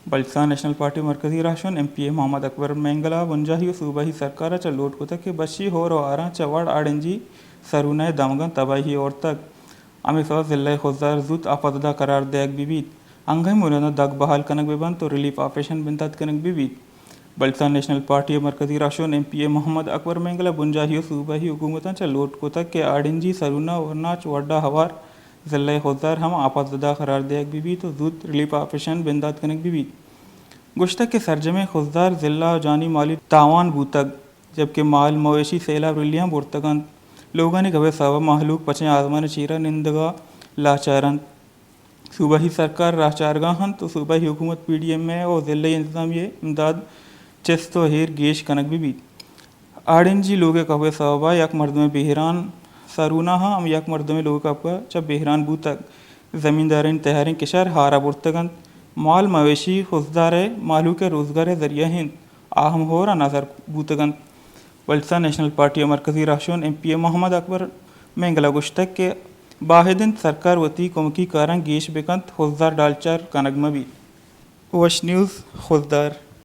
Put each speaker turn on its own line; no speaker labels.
Balochistan national party मरकजी ration MPA Mohammad Akbar मेंगला वंजाही सूबाही सरकाराच्या लोटकोतके बशी होर आरा चवाड़ आड़ंजी सरुनाय दमगन तबाही और तक अमिसवा जिले खुजार जुत आपदा करार देग बीबीत अंगई मुरना दग बहाल कनक बेबन तो रिलीफ ऑपरेशन बिंतात कनक बीबीत बलुचिस्तान नेशनल पार्टी मरकजी राशन MPA मोहम्मद अकबर मेंगला वंजाही सूबाही हुकूमतांच्या लोटकोतके आड़ंजी सरुना और नाच वड्डा हवार जिले खुजार हम आपदा करार देग बीबी तो जुत रिलीफ ऑपरेशन बिंदात कनक बीबी गुश्तक के सरजमे खुजार ज़िला जानी माली तावान बूतक जबकि माल मवेशी सैलाब रिलियाँ बुरतगन लोगों ने गवे सवा महलूक पचे आजमान चीरा निंदगा लाचारन सूबाही सरकार राचारगाहन तो सूबाही हुकूमत PDM और ज़िले इंतजामिया इमदाद चेस्तो हेर गेश कनक बीबी आड़ंजी लोगे कवे सवा यक मर्दमे बेहरान सरूना हम यक मर्दमे लोग कपका जब बेहरान बूतक ज़मींदारिन तहरीन किशर हारा बुरतगन माल मवेशी खुजदार मालू के रोज़गार ज़रिया हिंद आहम हो रहा नज़र बूतगन बलुचिस्तान नेशनल पार्टी मरकजी राशन MPA मोहम्मद अकबर मेंगला गुश्तक के बाहिदन सरकार वती कमकी कारां गेश बेकंत खुजदार डालचार कनगमबी वश न्यूज़ खुजदार